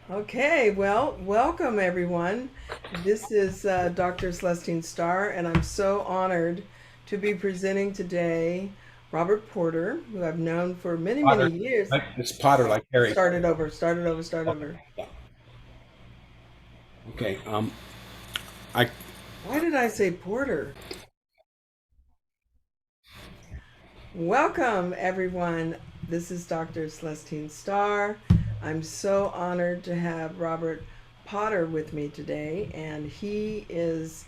Okay, well, welcome everyone. This is Dr. Celestine Star, and I'm so honored to be presenting today Robert Porter, who I've known for many, many Potter, years. it's Potter like Harry. Start Okay. over. Yeah. Okay. I Why did I say Porter? Welcome everyone. This is Dr. Celestine Star. I'm so honored to have Robert Potter with me today, and he is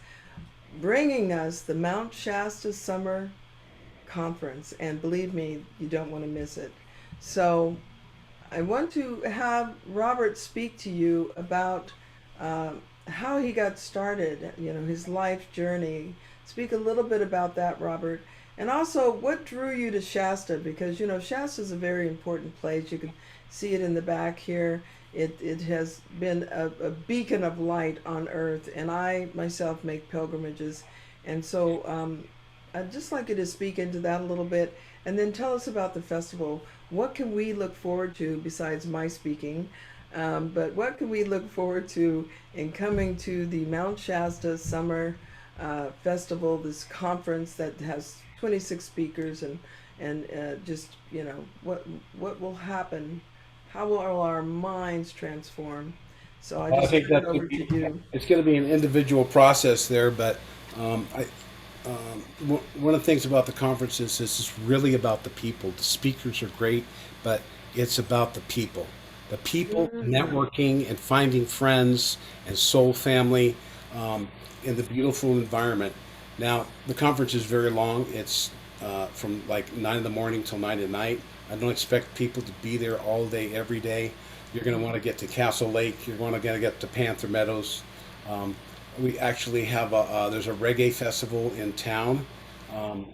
bringing us the Mount Shasta Summer Conference. And believe me, you don't want to miss it. So I want to have Robert speak to you about how he got started, his life journey. Speak a little bit about that, Robert. And also, what drew you to Shasta? Because, Shasta is a very important place. You can see it in the back here. It has been a beacon of light on earth, and I myself make pilgrimages. And so I'd just like you to speak into that a little bit and then tell us about the festival. What can we look forward to besides my speaking? But what can we look forward to in coming to the Mount Shasta Summer Festival, this conference that has 26 speakers and just what will happen? How will our minds transform? So I I just think turn it that's over to you. it's going to be an individual process there, but I one of the things about the conference is this is really about the people. The speakers are great, but it's about the people Mm-hmm. networking and finding friends and soul family in the beautiful environment. Now, the conference is very long. It's from like 9 in the morning till 9 at night. I don't expect people to be there all day, every day. You're going to want to get to Castle Lake. You're going to get to Panther Meadows. Um, we actually have there's a reggae festival in town, um,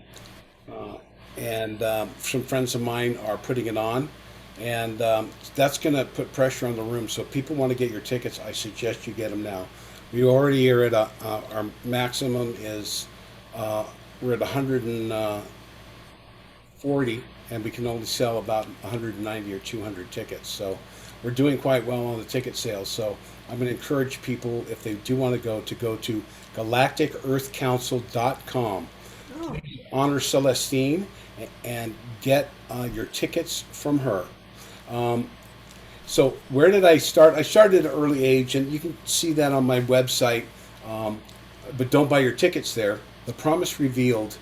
uh, and some friends of mine are putting it on, and that's going to put pressure on the room. So if people want to get your tickets, I suggest you get them now. We already are at our maximum is uh, we're at 140, and we can only sell about 190 or 200 tickets. So we're doing quite well on the ticket sales. So I'm going to encourage people, if they do want to go to galacticearthcouncil.com. Oh, Honor Celestine and get your tickets from her. Um, so where did I start? I started at an early age, and you can see that on my website. Um, but don't buy your tickets there. The Promise Revealed,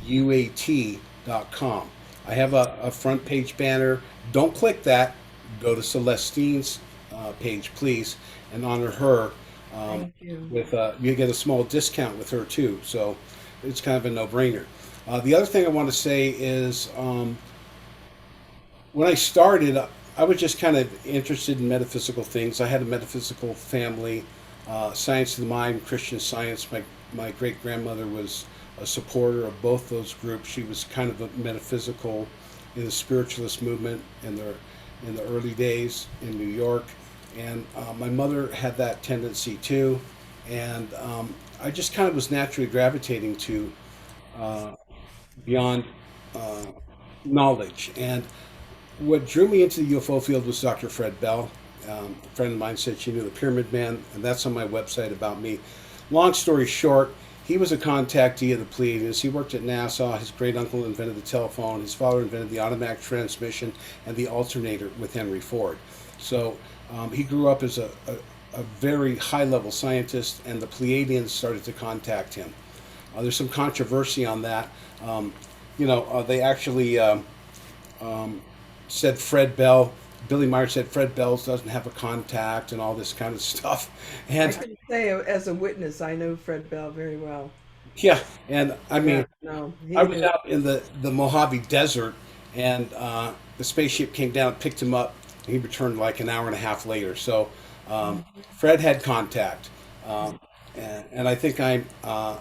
UAT.com. I have a front page banner. Don't click that. Go to Celestine's page, please, and honor her. Um, thank you. with you get a small discount with her too, so it's kind of a no-brainer. The other thing I want to say is when I started, I was just kind of interested in metaphysical things. I had a metaphysical family, science of the mind, Christian Science. My great grandmother was a supporter of both those groups. She was kind of a metaphysical in the spiritualist movement in the early days in New York, and my mother had that tendency too. And I just kind of was naturally gravitating to uh, beyond uh, knowledge. And what drew me into the UFO field was Dr. Fred Bell. A friend of mine said she knew the Pyramid Man, and that's on my website about me. Long story short, he was a contactee of the Pleiadians. He worked at NASA. His great uncle invented the telephone. His father invented the automatic transmission and the alternator with Henry Ford. So he grew up as a very high level scientist, and the Pleiadians started to contact him. There's some controversy on that. Um, they actually said Fred Bell. Billy Meyer said Fred Bell doesn't have a contact and all this kind of stuff. I And can say as a witness, I know Fred Bell very well. yeah, and I Yeah, mean, no, I he was knew. out in the Mojave Desert, and the spaceship came down, picked him up, and he returned like an hour and a half later. So Fred had contact. Um, and I think I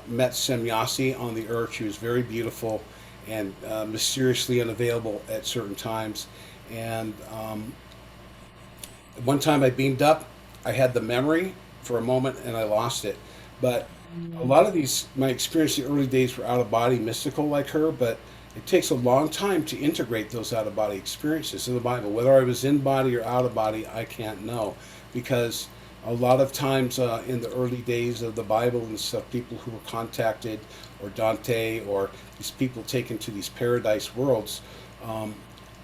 met Semyasi on the Earth. She was very beautiful and mysteriously unavailable at certain times. And one time I beamed up, I had the memory for a moment and I lost it. But a Mm, lot of these, my experience in the early days were out of body, mystical like her, but it takes a long time to integrate those out of body experiences in the Bible. Whether I was in body or out of body, I can't know. because a lot of times in the early days of the Bible and stuff, people who were contacted, or Dante, or these people taken to these paradise worlds, um,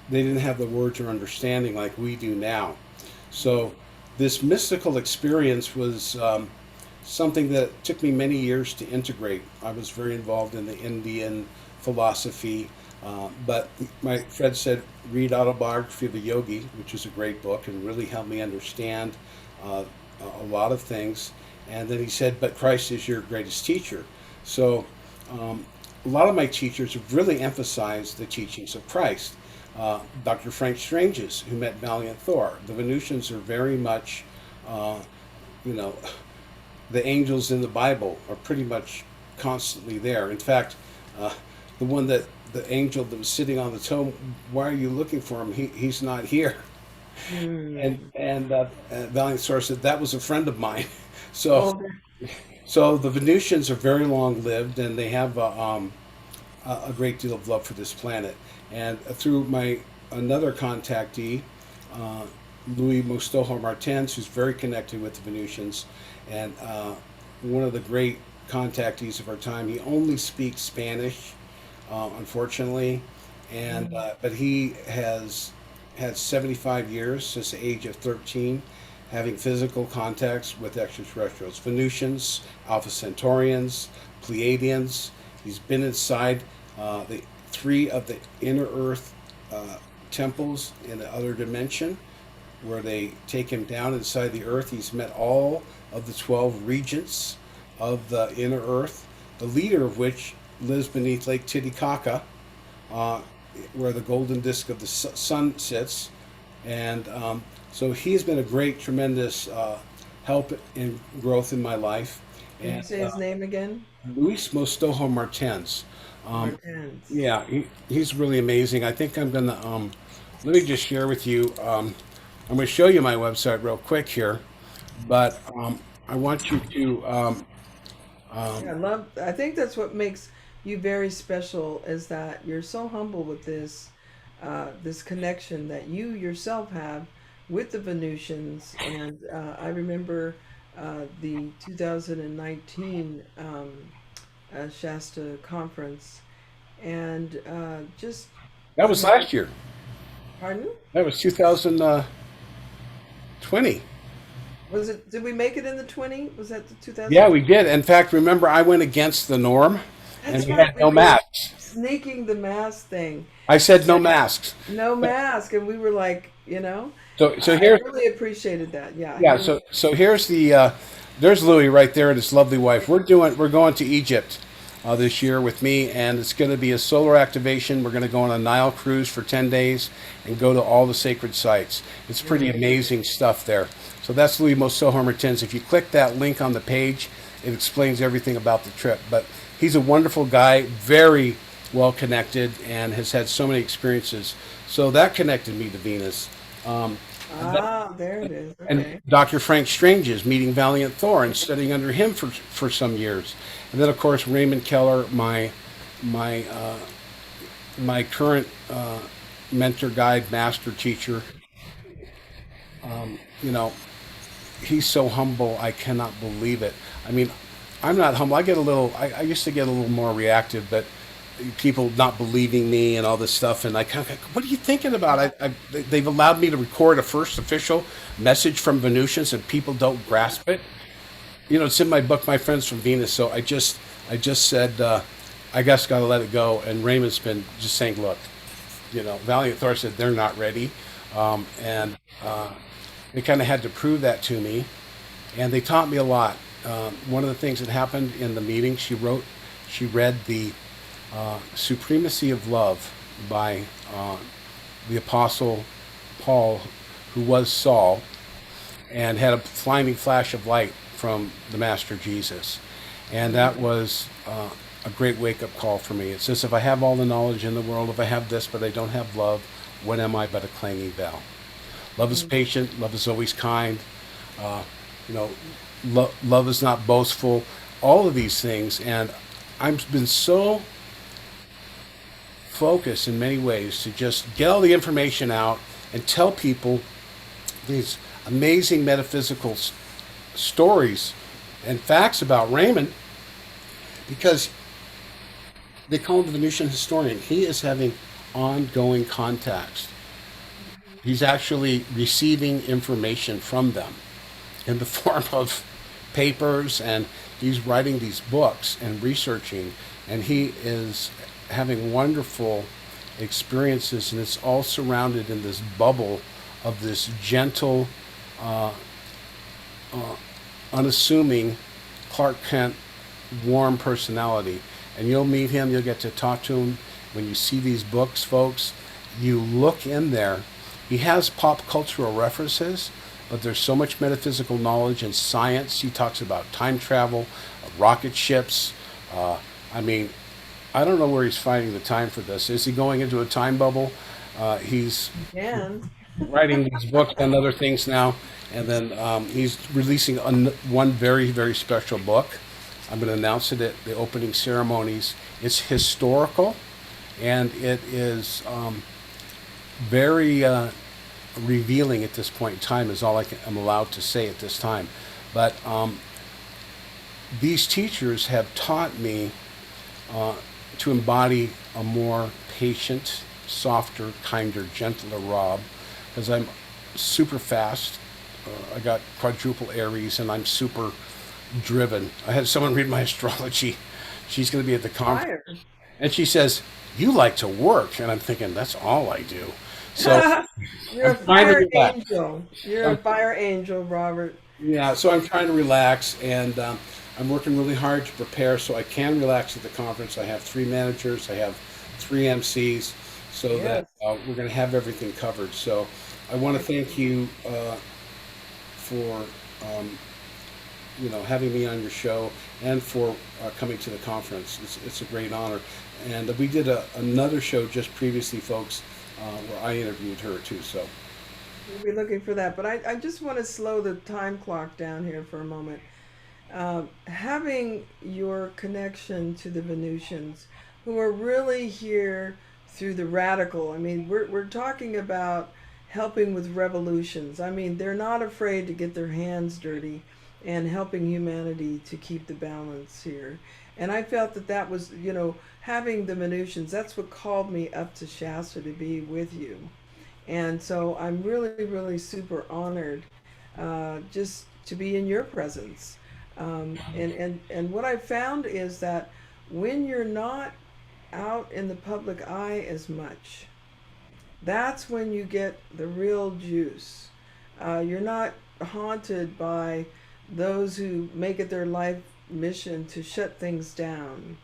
they didn't have the words or understanding like we do now. So this mystical experience was something that took me many years to integrate. I was very involved in the Indian philosophy, but my Fred said, read Autobiography of a Yogi, which is a great book and really helped me understand uh, a lot of things. And then he said, but Christ is your greatest teacher. So a lot of my teachers have really emphasized the teachings of Christ. Dr. Frank Stranges, who met Valiant Thor. The Venusians are very much, you know, the angels in the Bible are pretty much constantly there. In fact, the one that the angel that was sitting on the throne, why are you looking for him? He's not here. And Valiant Thor said that was a friend of mine. So Oh, so the Venusians are very long lived, and they have a great deal of love for this planet. And through my another contactee, uh, Louis Mostojo Martens, who's very connected with the Venusians, and one of the great contactees of our time. He only speaks Spanish, unfortunately, and but he has had 75 years since the age of 13, having physical contacts with extraterrestrials, Venusians, Alpha Centaurians, Pleiadians. He's been inside the three of the inner Earth temples in the other dimension, where they take him down inside the Earth. He's met all of the 12 regents of the inner Earth, the leader of which lives beneath Lake Titicaca, uh, where the golden disk of the sun sits. And so he's been a great, tremendous help and growth in my life. can you And say his name again? Luis Mostojo Martens. Martens. Yeah, he's really amazing. I think I'm gonna let me just share with you. I'm gonna show you my website real quick here, but I want you to. Yeah, I love. I think that's what makes you very special is that you're so humble with this connection that you yourself have with the Venusians. And I remember the 2019 Shasta Conference, and just That was last year. pardon. That was 2020. Was it? Did we make it in the 20? Was that the 2000? Yeah, we did. In fact, remember I went against the norm, and That's we right. had We no were masks. sneaking the mask thing. I said no masks. No mask, and we were like, So I here's really appreciated that. Yeah, yeah. So here's the there's Louis right there and his lovely wife. We're going to Egypt this year with me, and it's going to be a solar activation. We're going to go on a Nile cruise for 10 days and go to all the sacred sites. It's pretty amazing stuff there. So that's Louis Mostojo Martens. If you click that link on the page, it explains everything about the trip. But he's a wonderful guy, very well connected, and has had so many experiences. So that connected me to Venus. Um, there it is. and Okay. Dr. Frank Stranges, meeting Valiant Thor and studying under him for some years. And then, of course, Raymond Keller, my my current mentor, guide, master, teacher. You know, he's so humble. I cannot believe it. I mean, I'm not humble. I get a little. I used to get a little more reactive, but people not believing me and all this stuff, and I kind of like, what are you thinking about? They've allowed me to record a first official message from Venusians, and people don't grasp it. You know, it's in my book, My Friends from Venus. So I just said, I guess got to let it go. And Raymond's been just saying, look, Valiant Thor said they're not ready, and they kind of had to prove that to me, and they taught me a lot. One of the things that happened in the meeting, she read the Supremacy of Love by the Apostle Paul, who was Saul, and had a blinding flash of light from the Master Jesus. And that was a great wake-up call for me. It says, if I have all the knowledge in the world, if I have this, but I don't have love, what am I but a clanging bell? Love is patient. Love is always kind. Uh, you know, love is not boastful. All of these things. And I've been so focused in many ways to just get all the information out and tell people these amazing metaphysical stories and facts about Raymond because they call him the Venetian historian. He is having ongoing contacts. He's actually receiving information from them in the form of papers, and he's writing these books and researching, and he is having wonderful experiences, and it's all surrounded in this bubble of this gentle, uh, unassuming Clark Kent, warm personality. And you'll meet him, you'll get to talk to him. When you see these books, folks, you look in there. He has pop cultural references, but there's so much metaphysical knowledge and science. He talks about time travel, rocket ships. Uh, I mean, I don't know where he's finding the time for this. Is he going into a time bubble? He's And writing these books on other things now, and then he's releasing one very, very special book. I'm going to announce it at the opening ceremonies. It's historical, and it is very revealing at this point in time. Is all I'm allowed to say at this time. But these teachers have taught me to embody a more patient, softer, kinder, gentler Rob, because I'm super fast. I got quadruple Aries, and I'm super driven. I had someone read my astrology. She's going to be at the conference, fire. and she says, "You like to work," and I'm thinking, "That's all I do." So You're I'm a trying to fire relax. angel. You're a I'm, fire angel, Robert. yeah, so I'm trying to relax, and I'm working really hard to prepare so I can relax at the conference. I have three managers, I have three MCs, so that Yes. we're going to have everything covered. So I want to thank you for um, having me on your show and for coming to the conference. It's a great honor. And we did another show just previously, folks, where I interviewed her too. So We'll be looking for that. But I just want to slow the time clock down here for a moment. Having your connection to the Venusians, who are really here through the radical. I mean, we're talking about helping with revolutions. I mean, they're not afraid to get their hands dirty and helping humanity to keep the balance here. And I felt that that was, having the Venusians, that's what called me up to Shasta to be with you. And so I'm really, really super honored just to be in your presence. And what I found is that when you're not out in the public eye as much, that's when you get the real juice. You're not haunted by those who make it their life mission to shut things down,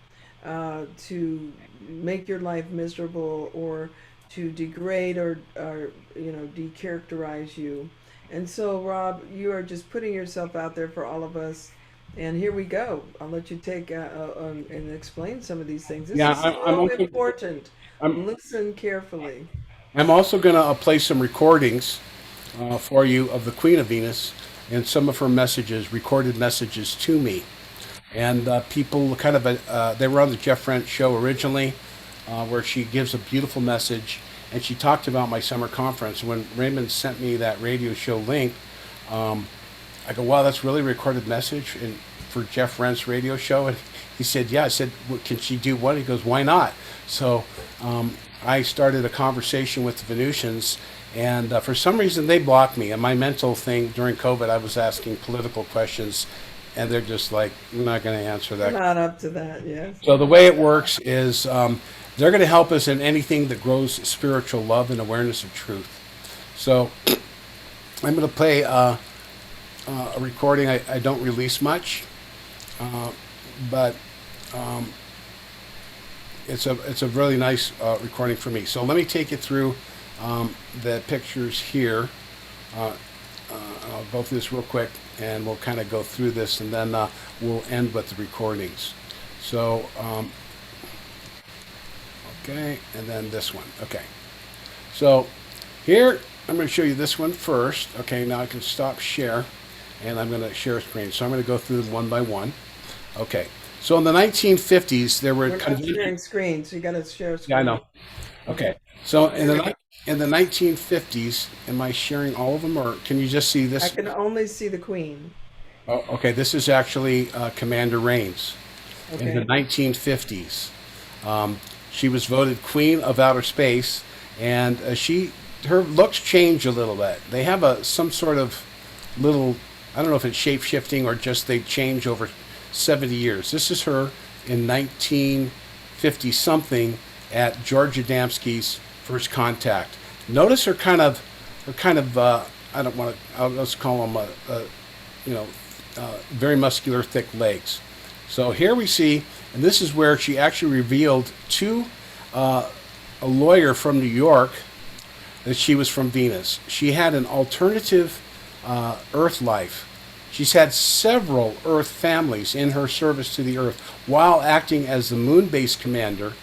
to make your life miserable, or to degrade or decharacterize you. And so, Rob, you are just putting yourself out there for all of us. And here we go. I'll let you take and explain some of these things. This yeah, is I'm so also important. I'm Listen carefully. I'm also going to play some recordings for you of the Queen of Venus and some of her messages, recorded messages to me. And people kind of, they were on the Jeff Rent show originally, where she gives a beautiful message. And she talked about my summer conference. When Raymond sent me that radio show link, I go, wow, that's really a recorded message for Jeff Rent's radio show. And he said, yeah. I said, well, can she do what? He goes, why not? So I started a conversation with the Venusians, and for some reason they blocked me. And my mental thing during COVID, I was asking political questions, and they're just like, we're not going to answer We're that. not up to that, yes. So the way it works is they're going to help us in anything that grows spiritual love and awareness of truth. So I'm going to play a recording. I don't release much, but it's a really nice recording for me. So let me take you through the pictures here. Uh, I'll go through this real quick, and we'll kind of go through this, and then we'll end with the recordings. So, okay, and then this one. Okay. So here, I'm going to show you this one first. Okay, now I can stop share, and I'm going to share screen. So I'm going to go through them one by one. Okay. So in the 1950s, there were We're not sharing screens. You got to share yeah, I know. screen. Okay. So in the 1950s, am I sharing all of them, or can you just see I this? can only see the queen. Oh, okay. This is actually Commander Rains in the Okay. 1950s. Um, she was voted Queen of Outer Space, and her looks change a little bit. They have some sort of little, I don't know if it's shape shifting or just they change over 70 years. This is her in 1950 something at George Adamski's first contact. Notice her kind of I don't want to, let's call them you know very muscular, thick legs. So here we see, and this is where she actually revealed to uh, a lawyer from New York that she was from Venus. She had an alternative Earth life. She's had several Earth families in her service to the Earth while acting as the moon base commander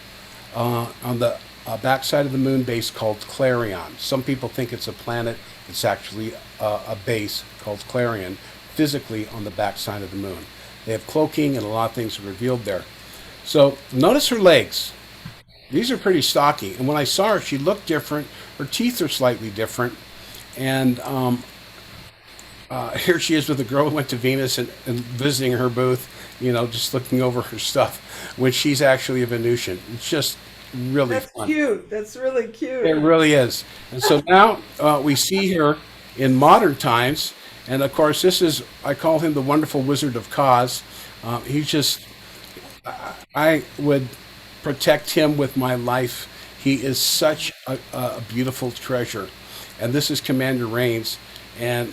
on the backside of the moon base called Clarion. Some people think it's a planet. It's actually a base called Clarion, physically on the backside of the moon. They have cloaking and a lot of things are revealed there. So notice her legs. These are pretty stocky. And when I saw her, she looked different. Her teeth are slightly different. And here she is with a girl who went to Venus and visiting her booth, just looking over her stuff when she's actually a Venusian. It's just really That's fun. cute. That's really It cute. really is. And so now we see her in modern times. And of course, I call him the wonderful Wizard of Cause. He's just, I would protect him with my life. He is such a beautiful treasure. And this is Commander Rains. And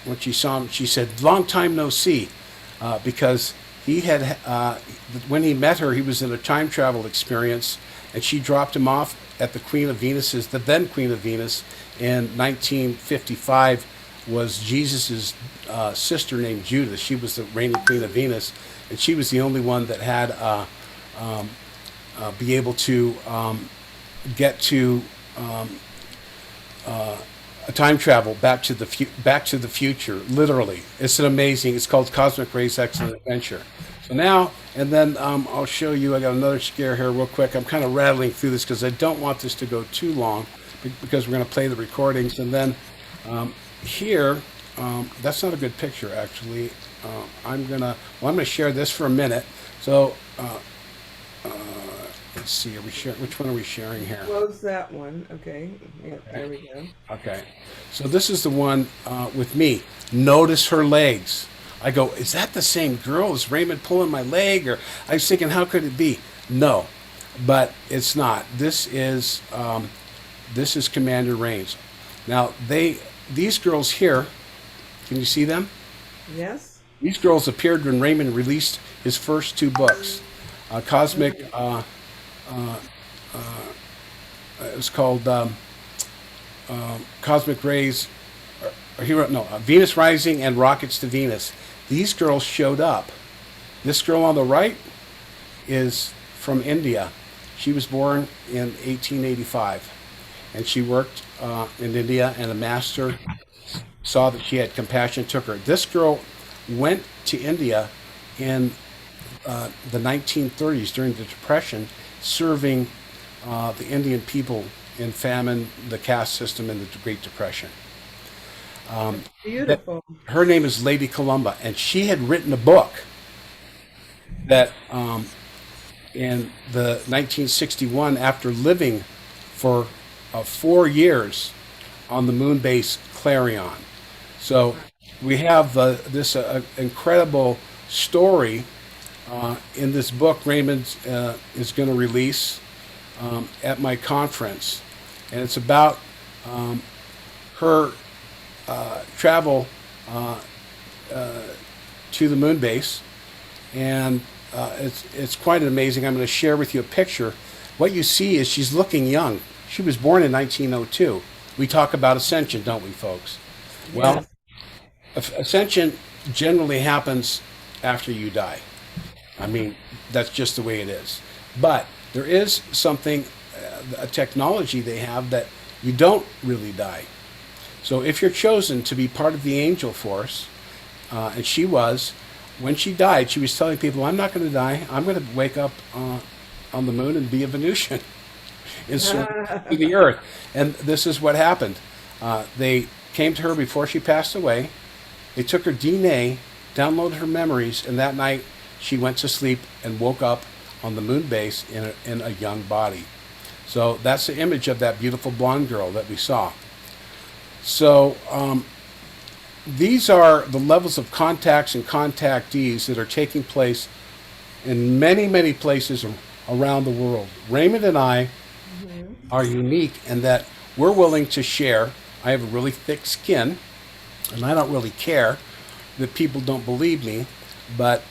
when she saw him, she said, "Long time no see," because he had, when he met her, he was in a time travel experience, and she dropped him off at the the then Queen of Venus, in 1955. Was Jesus's sister named Judas. She was the reigning Queen of Venus, and she was the only one that had be able to get to a time travel back to the future. Literally, it's an amazing. It's called Cosmic Rays Excellent Adventure. So now and then I'll show you. I got another scare here, real quick. I'm kind of rattling through this because I don't want this to go too long, because we're going to play the recordings, and then here. That's not a good picture, actually. I'm gonna share this for a minute. So let's see. Which one are we sharing here? Close that one. Okay. Yeah, Okay. there we go. Okay. So this is the one with me. Notice her legs. I go, is that the same girl? Is Raymond pulling my leg? Or I was thinking, how could it be? No, but it's not. This is Commander Rains. Now these girls here. Can you see them? Yes. These girls appeared when Raymond released his first two books. Cosmic, it was called Cosmic Rays, Venus Rising and Rockets to Venus. These girls showed up. This girl on the right is from India. She was born in 1885, and she worked in India, and a master saw that she had compassion, took her. This girl went to India in the 1930s during the Depression, serving the Indian people in famine, the caste system, and the Great Depression. That, Beautiful. her name is Lady Columba, and she had written a book that in the 1961, after living for 4 years on the moon base Clarion. So we have this incredible story in this book Raymond is going to release at my conference. And it's about her travel to the moon base. And it's quite amazing. I'm going to share with you a picture. What you see is she's looking young. She was born in 1902. We talk about ascension, don't we, folks? Well, Yes. ascension generally happens after you die. I mean, that's just the way it is. But there is something, a technology they have that you don't really die. So if you're chosen to be part of the angel force, and she was, when she died, she was telling people, "I'm not going to die. I'm going to wake up on the moon and be a Venusian." in service to the earth. And this is what happened. They came to her before she passed away. They took her DNA, downloaded her memories, and that night she went to sleep and woke up on the moon base in a young body. So that's the image of that beautiful blonde girl that we saw. So these are the levels of contacts and contactees that are taking place in many, many places around the world. Raymond and I are unique in that we're willing to share. I have a really thick skin, and I don't really care that people don't believe me, but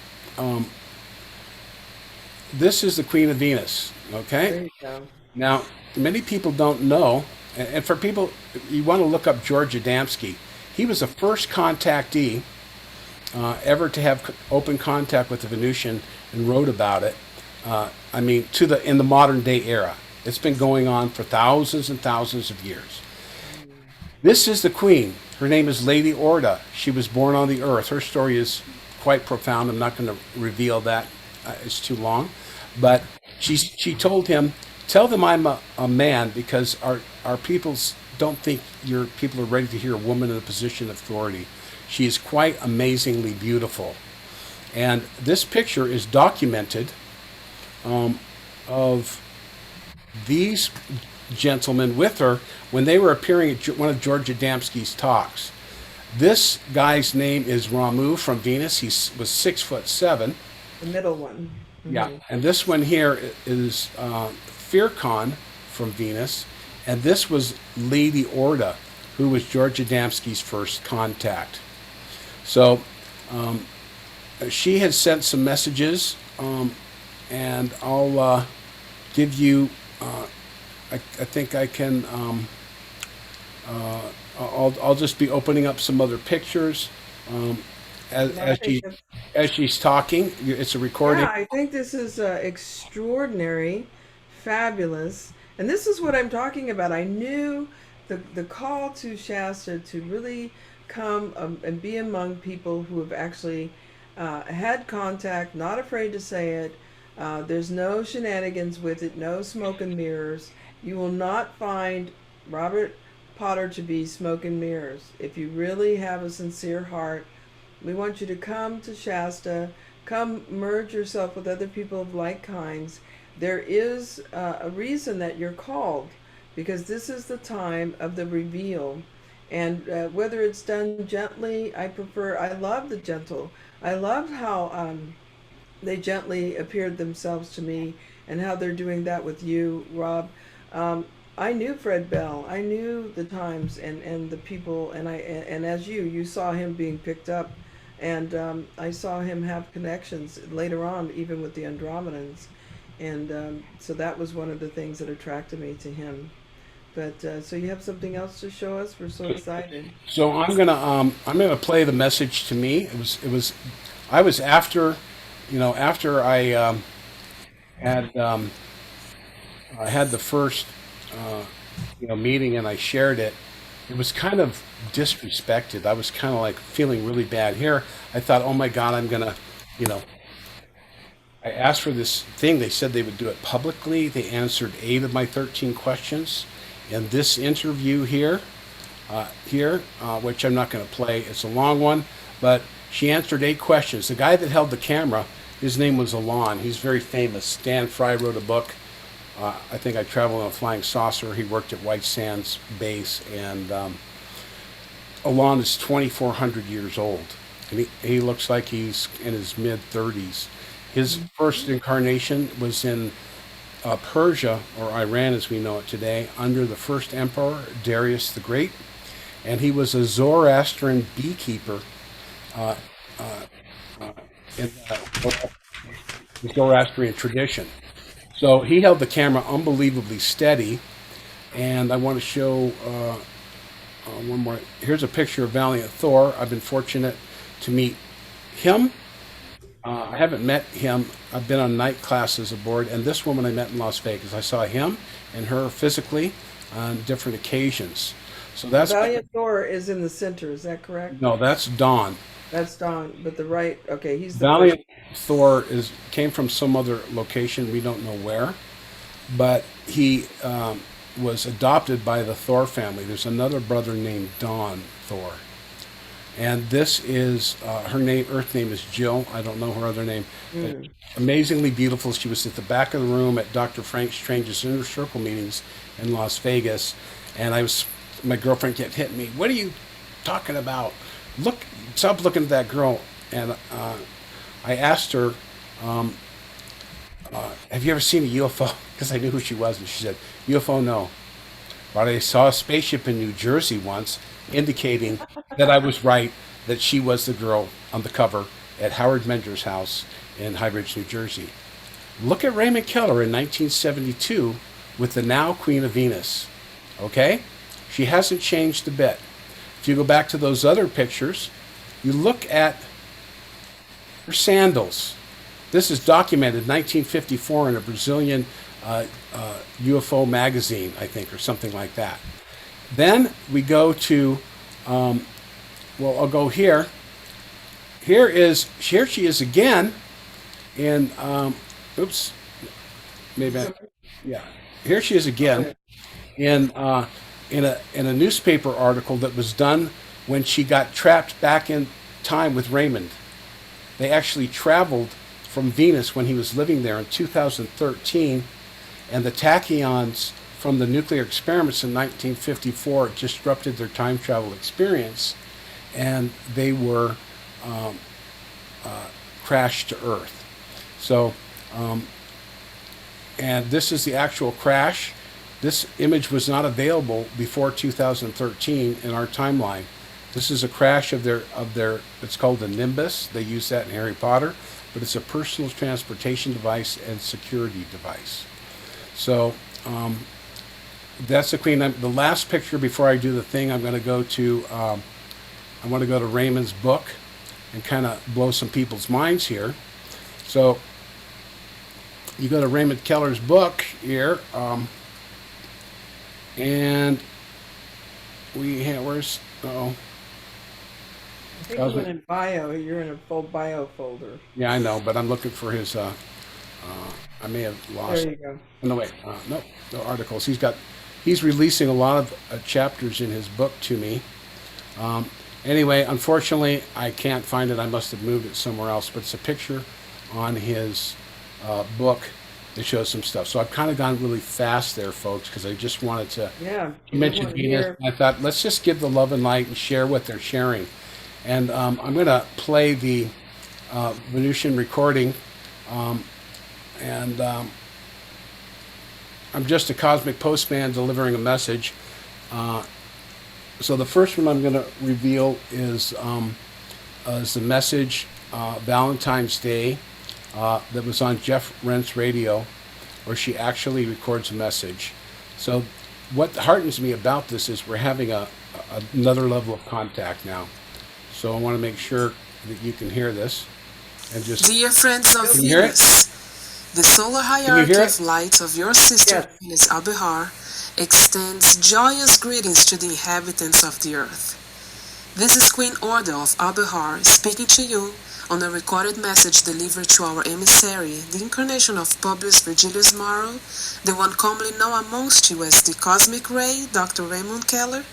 this is the Queen of Venus, okay? There you go. Now, many people don't know, and for people, you want to look up George Adamski. He was the first contactee ever to have open contact with the Venusian and wrote about it. I mean, in the modern day era. It's been going on for thousands and thousands of years. This is the Queen. Her name is Lady Orda. She was born on the Earth. Her story is quite profound. I'm not going to reveal that. It's too long. But she told him, tell them I'm a man, because our peoples don't think your people are ready to hear a woman in a position of authority. She is quite amazingly beautiful. And this picture is documented of these gentlemen with her when they were appearing at one of George Adamski's talks. This guy's name is Ramu from Venus. He was 6'7". The middle one. Yeah, and this one here is Firkan from Venus, and this was Lady Orda, who was George Adamski's first contact. So she had sent some messages, and I'll give you. I think I can. I'll just be opening up some other pictures as she's talking. It's a recording. Yeah, I think this is extraordinary, fabulous, and this is what I'm talking about. I knew the call to Shasta to really come and be among people who have actually had contact, not afraid to say it. There's no shenanigans with it, no smoke and mirrors. You will not find Robert Potter to be smoke and mirrors. If you really have a sincere heart, we want you to come to Shasta, come merge yourself with other people of like kinds. There is a reason that you're called, because this is the time of the reveal. And whether it's done gently, I love the gentle. I love how they gently appeared themselves to me, and how they're doing that with you, Rob. I knew Fred Bell. I knew the times and the people, and as you saw him being picked up, and I saw him have connections later on, even with the Andromedans, and so that was one of the things that attracted me to him. But so you have something else to show us? We're so excited. So I'm gonna play the message to me. I was after, after I had the first meeting and I shared it. It was kind of disrespected. I was kind of like feeling really bad here. I thought, oh my God, I'm gonna, I asked for this thing. They said they would do it publicly. They answered 8 of my 13 questions. And this interview here, which I'm not going to play, it's a long one, but she answered 8 questions. The guy that held the camera, his name was Alon. He's very famous. Stan Fry wrote a book. I think I traveled on a flying saucer. He worked at White Sands Base, and Alon is 2,400 years old, and he looks like he's in his mid-30s. His first incarnation was in Persia, or Iran as we know it today, under the first emperor, Darius the Great, and he was a Zoroastrian beekeeper in the Zoroastrian tradition. So he held the camera unbelievably steady, and I want to show one more. Here's a picture of Valiant Thor. I've been fortunate to meet him. I haven't met him. I've been on night classes aboard, and this woman I met in Las Vegas. I saw him and her physically on different occasions. So that's Valiant Thor is in the center. Is that correct? no, that's Dawn. That's Don, but the right. Okay, he's the Valiant Thor came from some other location. We don't know where. but he was adopted by the Thor family. There's another brother named Don Thor, and this is her name. Earth name is Jill. I don't know her other name, but Mm. amazingly beautiful. She was at the back of the room at Dr. Frank Strange's Inner Circle meetings in Las Vegas, and my girlfriend kept hitting me. What are you talking about? Look, stop looking at that girl. And I asked her, have you ever seen a UFO? Because I knew who she was, and she said, UFO, no. But I saw a spaceship in New Jersey once, indicating that I was right, that she was the girl on the cover at Howard Menger's house in High Bridge, New Jersey. Look at Raymond Keller in 1972 with the now Queen of Venus. Okay? She hasn't changed a bit. If you go back to those other pictures, you look at her sandals. This is documented 1954 in a Brazilian UFO magazine, I think, or something like that. Then we go to, I'll go here. Here she is again in, oops, maybe, yeah. Here she is again in a newspaper article that was done when she got trapped back in time with Raymond. They actually traveled from Venus when he was living there in 2013, and the tachyons from the nuclear experiments in 1954 disrupted their time travel experience, and they were crashed to Earth. So, and this is the actual crash. This image was not available before 2013 in our timeline. This is a crash of their. It's called the Nimbus. They use that in Harry Potter, but it's a personal transportation device and security device. So that's the Queen. The last picture before I do the thing, I'm going to go to. I want to go to Raymond's book and kind of blow some people's minds here. So you go to Raymond Keller's book here, and we have I think you went in bio. You're in a full bio folder. Yeah, I know, but I'm looking for his. I may have lost. There you go. No, wait. No, no articles. He's releasing a lot of chapters in his book to me. Anyway, unfortunately, I can't find it. I must have moved it somewhere else. But it's a picture on his book that shows some stuff. So I've kind of gone really fast there, folks, because I just wanted to mention Venus. I thought, let's just give the love and light and share what they're sharing. And I'm going to play the Venusian recording. And I'm just a cosmic postman delivering a message. So the first one I'm going to reveal is the message Valentine's Day that was on Jeff Rent's radio, where she actually records a message. So what heartens me about this is we're having another level of contact now. So I want to make sure that you can hear this. And just dear friends of Venus, the solar hierarchy of light of your sister Venus Abejar extends joyous greetings to the inhabitants of the earth. This is Queen Order of Abejar speaking to you on a recorded message delivered to our emissary, the incarnation of Publius Virgilius Maro, the one commonly known amongst you as the Cosmic Ray, Dr. Raymond Keller,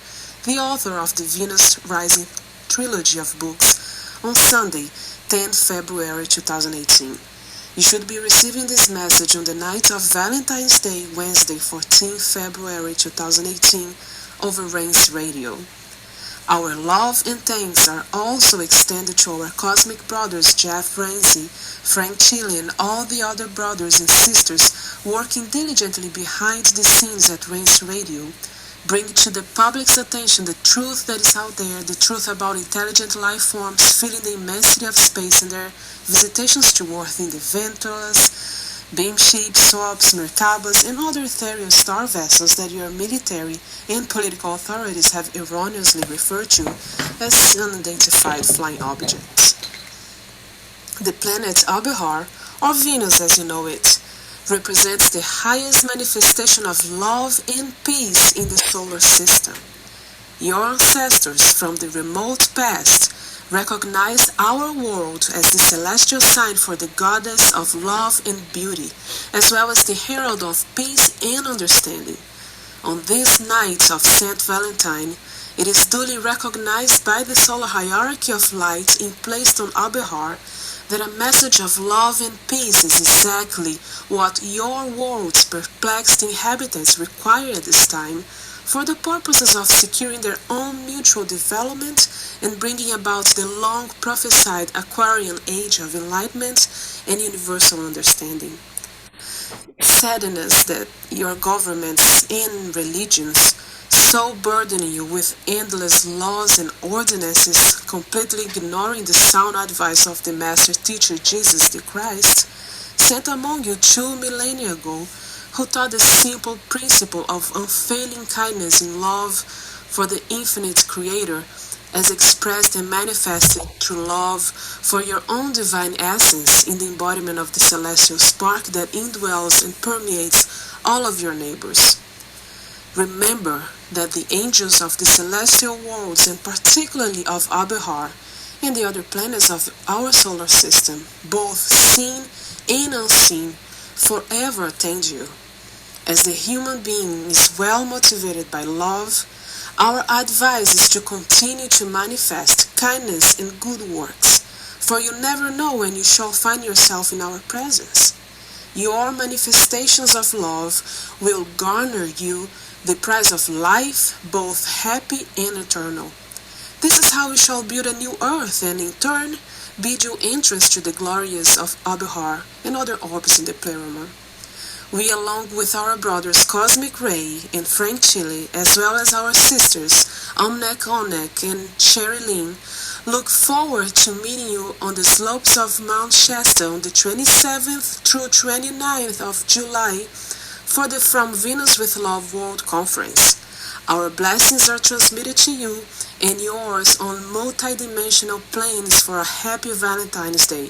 the author of the Venus Rising trilogy of books, on Sunday, 10 February 2018. You should be receiving this message on the night of Valentine's Day, Wednesday, 14 February 2018, over Rain's Radio. Our love and thanks are also extended to our cosmic brothers Jeff Ramsey, Frank Chile, and all the other brothers and sisters working diligently behind the scenes at Rain's Radio, bringing to the public's attention the truth that is out there, the truth about intelligent life forms filling the immensity of space and their visitations to Earth in the Venturas, beam ships, swaps, Merkabas, and other ethereal star vessels that your military and political authorities have erroneously referred to as unidentified flying objects. The planet Abejar, or Venus as you know it, represents the highest manifestation of love and peace in the solar system. Your ancestors from the remote past recognize our world as the celestial sign for the goddess of love and beauty, as well as the herald of peace and understanding. On this night of Saint Valentine, it is duly recognized by the solar hierarchy of light and placed on Abejar that a message of love and peace is exactly what your world's perplexed inhabitants require at this time for the purposes of securing their own mutual development and bringing about the long prophesied Aquarian age of enlightenment and universal understanding. Sadness that your governments and religions so burden you with endless laws and ordinances, completely ignoring the sound advice of the Master Teacher Jesus the Christ, sent among you 2 millennia ago, who taught the simple principle of unfailing kindness and love for the infinite Creator, as expressed and manifested through love for your own divine essence in the embodiment of the celestial spark that indwells and permeates all of your neighbors. Remember that the angels of the celestial worlds, and particularly of Abejar and the other planets of our solar system, both seen and unseen, forever attend you. As the human being is well motivated by love, our advice is to continue to manifest kindness and good works, for you never know when you shall find yourself in our presence. Your manifestations of love will garner you the prize of life, both happy and eternal. This is how we shall build a new earth and in turn bid you entrance to the glorious of Abejar and other orbs in the pleroma. We, along with our brothers Cosmic Ray and Frank Chile, as well as our sisters Omnek Onek and Sherry Lynn, look forward to meeting you on the slopes of Mt Shasta on the 27th through 29th of July for the From Venus with Love World Conference. Our blessings are transmitted to you and yours on multidimensional planes for a happy Valentine's Day.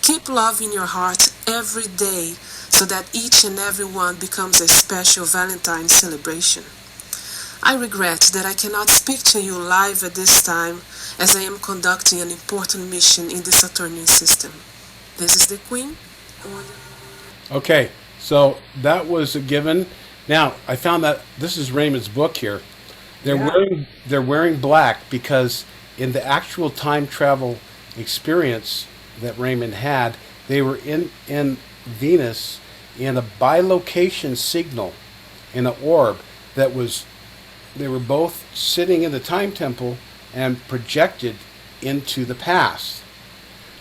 Keep love in your heart every day so that each and every one becomes a special Valentine's celebration. I regret that I cannot speak to you live at this time as I am conducting an important mission in the Saturnian system. This is the Queen. Okay, so that was a given. Now I found that this is Raymond's book here. Yeah. They're wearing black because in the actual time travel experience that Raymond had, they were in Venus in a bilocation signal in an orb that was, they were both sitting in the time temple and projected into the past.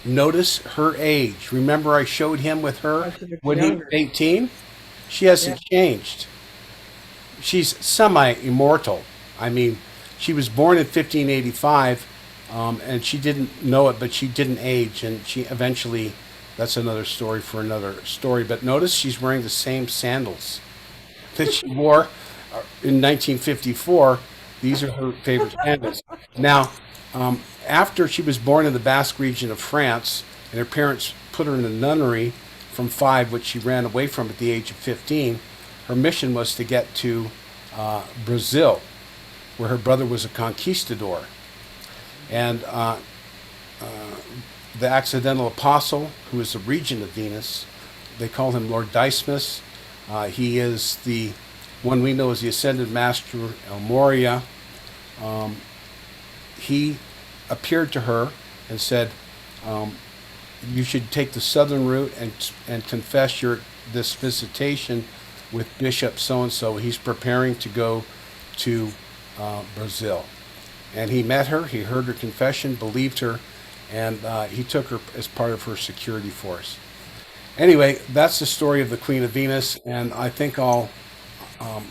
Notice her age. Remember I showed him with her Oh, she looks when he was younger. 18? She Yeah. hasn't changed. She's semi-immortal. I mean, she was born in 1585, and she didn't know it, but she didn't age, and she eventually, that's another story for another story. But notice she's wearing the same sandals that she wore in 1954. These are her favorite sandals. Now, after she was born in the Basque region of France, and her parents put her in a nunnery from 5, which she ran away from at the age of 15, her mission was to get to Brazil, where her brother was a conquistador. And the accidental apostle, who is the regent of Venus, they call him Lord Dismas. He is the one we know as the Ascended Master El Moria. He appeared to her and said, "You should take the southern route and confess this visitation with Bishop so and so. He's preparing to go to Brazil." And he met her. He heard her confession, believed her, and he took her as part of her security force. Anyway, that's the story of the Queen of Venus, and I think I'll um,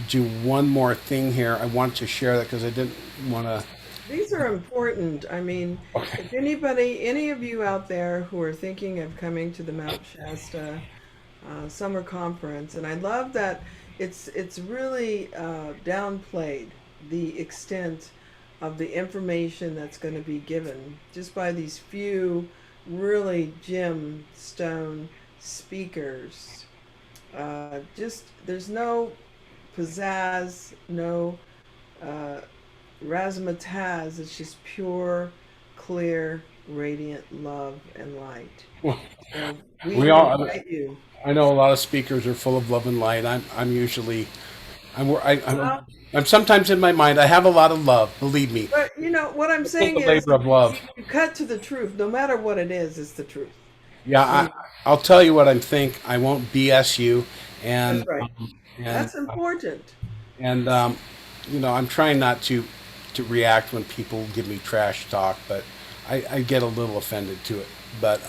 do one more thing here. I want to share that because I didn't want to. These are important. I mean, if anybody, any of you out there who are thinking of coming to the Mount Shasta Summer Conference, and I love that it's really downplayed the extent of the information that's going to be given just by these few really gemstone speakers. Just there's no pizzazz, no uh, razzmatazz. It's just pure, clear, radiant love and light. Well, So we we all. invite you. I know a lot of speakers are full of love and light. I'm usually Well, I'm sometimes in my mind. I have a lot of love. Believe me, but you know what I'm it's just saying a is, labor of love. you cut to the truth. No matter what it is, it's the truth. Yeah, You know, I'll tell you what I think. I won't BS you, that's and right. and That's important. and I'm trying not to react when people give me trash talk, but I get a little offended to it. But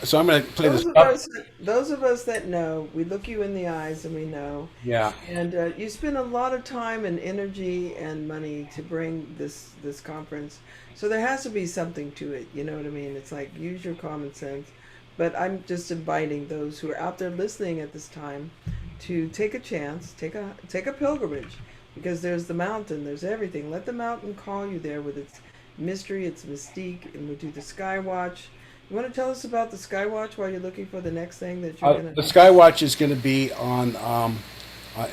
so I'm going to play this Those of up. us, those of us that know, we look you in the eyes and we know. Yeah, And you spend a lot of time and energy and money to bring this conference, so there has to be something to it. You know what I mean? It's like use your common sense. But I'm just inviting those who are out there listening at this time to take a chance, take a pilgrimage, because there's the mountain, there's everything. Let the mountain call you there with its mystery, its mystique, and we do the sky watch. You want to tell us about the sky watch while you're looking for the next thing that you're gonna? the Skywatch is going to be on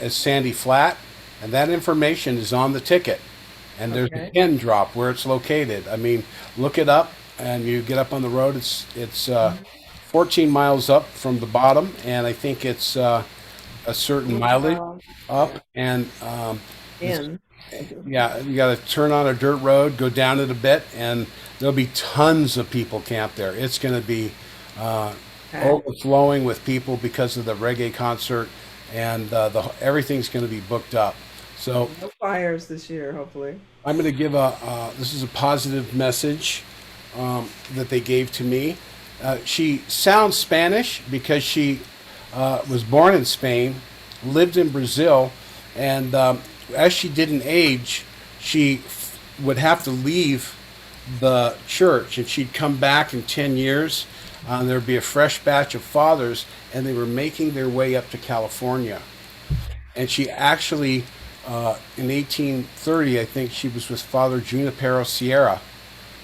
Sandy Flat, and that information is on the ticket. And there's a Okay. pin drop where it's located. I mean, look it up, and you get up on the road. It's 14 miles up from the bottom, and I think it's a certain mileage Yeah. up, and it's, In. yeah, you got to turn on a dirt road, go down it a bit, and there'll be tons of people camped there. It's going to be uh, Packed. overflowing with people because of the reggae concert, and everything's going to be booked up. So No fires this year, hopefully. I'm going to give this is a positive message that they gave to me. She sounds Spanish because she was born in Spain, lived in Brazil, and as she didn't age, she would have to leave the church, and she'd come back in 10 years. There'd be a fresh batch of fathers, and they were making their way up to California. And she actually, in 1830, I think she was with Father Junipero Sierra,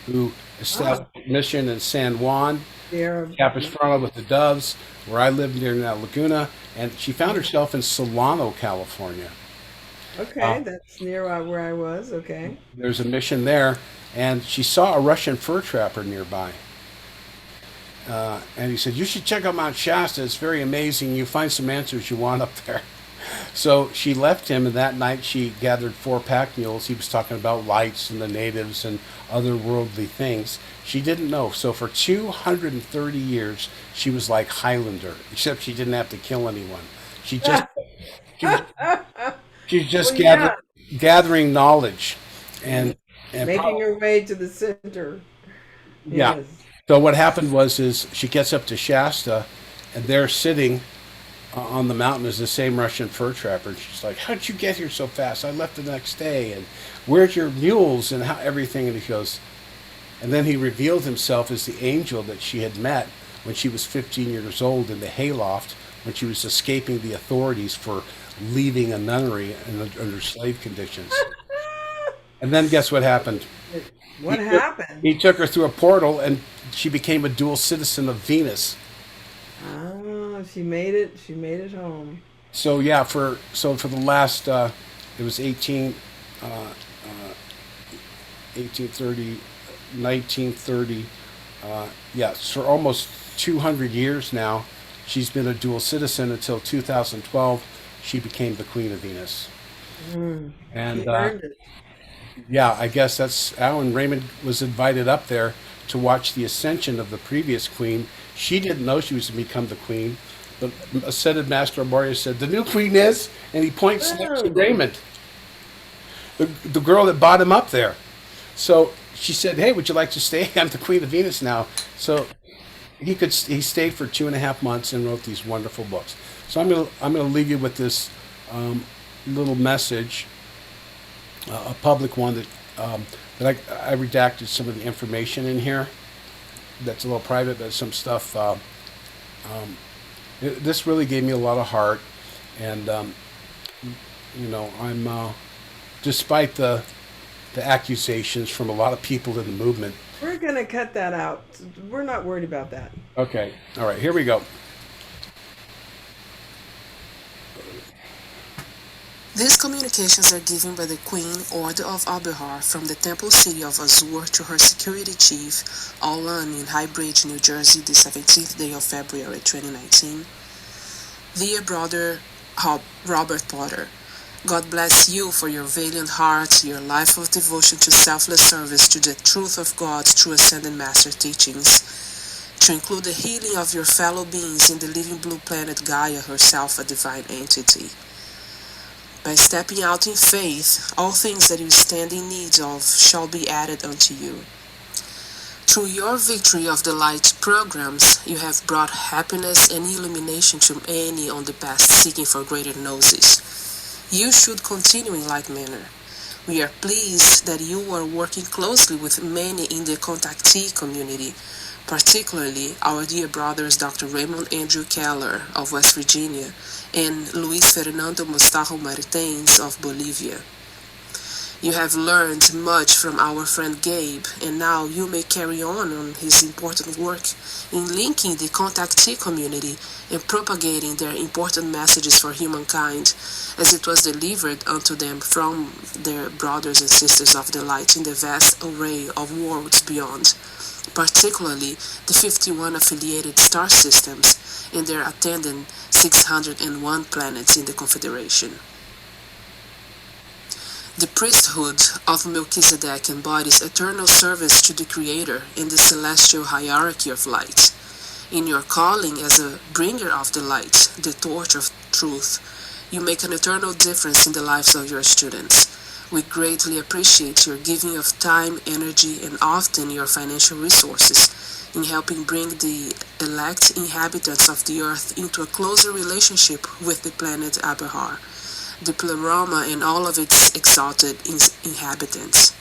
who Ah, established a mission in San Juan, Sierra. Capistrano with the Doves, where I lived near now Laguna, and she found herself in Solano, California. Okay, that's near where I was. Okay. There's a mission there, and she saw a Russian fur trapper nearby. And he said, "You should check out Mount Shasta. It's very amazing. You find some answers you want up there." So she left him, and that night she gathered 4 pack mules. He was talking about lights and the natives and other worldly things. She didn't know. So for 230 years, she was like Highlander, except she didn't have to kill anyone. She just she was, she was Well, just yeah, gathering knowledge, and making probably, her way to the center. yeah. Yes. So what happened was is she gets up to Shasta, and they're sitting on the mountain is the same Russian fur trapper. And she's like, "How'd you get here so fast? I left the next day, and where's your mules and how everything?" And he goes, and then he revealed himself as the angel that she had met when she was 15 years old in the hayloft when she was escaping the authorities for leaving a nunnery under slave conditions. And then guess what happened? What He took, happened? he took her through a portal, and she became a dual citizen of Venus. Ah, she made it. She made it home. So yeah, for the last it was 1830, 1930. Yeah, for almost 200 years now, she's been a dual citizen until 2012. She became the Queen of Venus, Mm, and she earned it. yeah, I guess that's Alan Raymond was invited up there to watch the ascension of the previous queen. She didn't know she was to become the queen, but ascended Master Amoria said, "The new queen is," and he points to Oh, Raymond, the girl that brought him up there. So she said, "Hey, would you like to stay? I'm the Queen of Venus now." So he stayed for 2.5 months and wrote these wonderful books. So I'm gonna leave you with this little message, a public one that I redacted some of the information in here. That's a little private, but some stuff. This really gave me a lot of heart, and I'm despite the accusations from a lot of people in the movement. we're gonna cut that out. We're not worried about that. Okay, all right, here we go. These communications are given by the Queen Order of Abejar from the Temple City of Azure to her security chief, Olan in High Bridge, New Jersey, the 17th day of February 2019. Dear brother Robert Potter, God bless you for your valiant heart, your life of devotion to selfless service to the truth of God through Ascended Master teachings, to include the healing of your fellow beings in the living blue planet Gaia, herself a divine entity. By stepping out in faith, all things that you stand in need of shall be added unto you. Through your Victory of the Light programs, you have brought happiness and illumination to many on the path seeking for greater gnosis. You should continue in like manner. We are pleased that you are working closely with many in the contactee community, particularly our dear brothers Dr. Raymond Andrew Keller of West Virginia and Luis Fernando Mostajo Martins of Bolivia. You have learned much from our friend Gabe, and now you may carry on his important work in linking the contactee community and propagating their important messages for humankind, as it was delivered unto them from their brothers and sisters of the light in the vast array of worlds beyond, particularly the 51 affiliated star systems and their attendant 601 planets in the Confederation. The priesthood of Melchizedek embodies eternal service to the Creator in the celestial hierarchy of light. In your calling as a bringer of the light, the torch of truth, you make an eternal difference in the lives of your students. We greatly appreciate your giving of time, energy, and often your financial resources in helping bring the elect inhabitants of the earth into a closer relationship with the planet Abejar, the pleroma and all of its exalted inhabitants.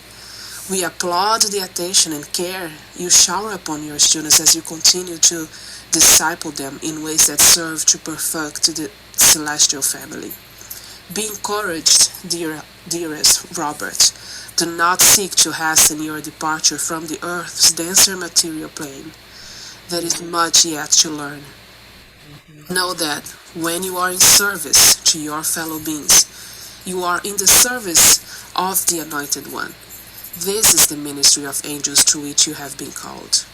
We applaud the attention and care you shower upon your students as you continue to disciple them in ways that serve to perfect the celestial family. Be encouraged, dearest Robert. Do not seek to hasten your departure from the earth's denser material plane. There is much yet to learn. Know that when you are in service to your fellow beings, you are in the service of the Anointed One. This is the ministry of angels to which you have been called.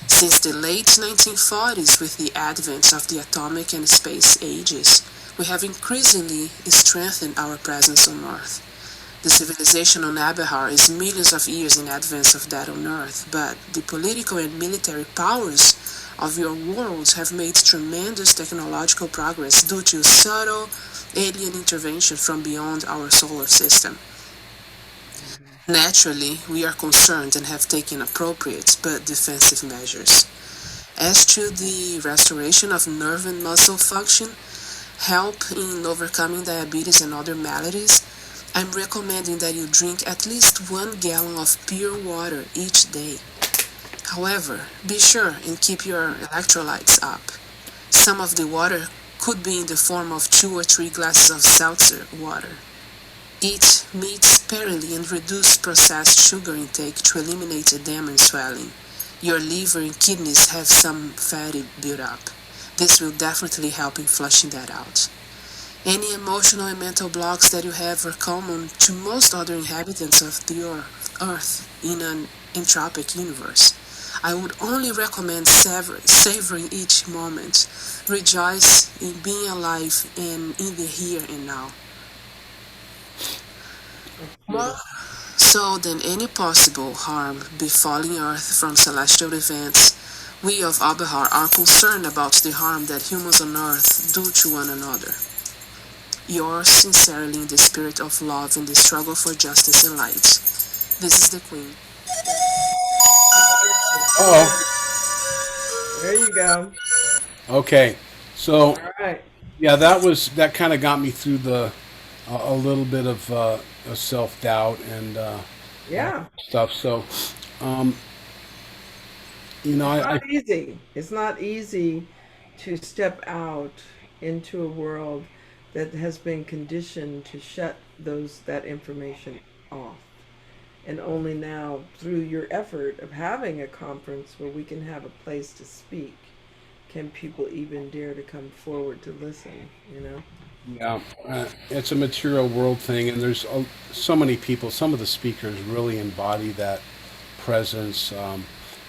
Since the late 1940s, with the advent of the atomic and space ages, we have increasingly strengthened our presence on Earth. The civilization on Abejar is millions of years in advance of that on Earth, but the political and military powers of your worlds have made tremendous technological progress due to subtle alien intervention from beyond our solar system. Naturally, we are concerned and have taken appropriate but defensive measures. As to the restoration of nerve and muscle function, help in overcoming diabetes and other maladies, I'm recommending that you drink at least 1 gallon of pure water each day. However, be sure and keep your electrolytes up. Some of the water could be in the form of 2 or 3 glasses of seltzer water. Eat meat sparingly and reduce processed sugar intake to eliminate edema and swelling. Your liver and kidneys have some fatty buildup. This will definitely help in flushing that out. Any emotional and mental blocks that you have are common to most other inhabitants of the Earth in an entropic universe. I would only recommend savoring each moment. Rejoice in being alive and in the here and now. More so than any possible harm befalling Earth from celestial events, we of Abejar are concerned about the harm that humans on Earth do to one another. Yours sincerely in the spirit of love in the struggle for justice and light. This is the Queen. Oh, There you go. okay. So All right. yeah, that kind of got me through the a little bit of self doubt and Yeah. stuff. So um, It's I not easy. It's not easy to step out into a world that has been conditioned to shut that information off. And only now, through your effort of having a conference where we can have a place to speak, can people even dare to come forward to listen, you know? Yeah, it's a material world thing, and there's so many people. Some of the speakers really embody that presence.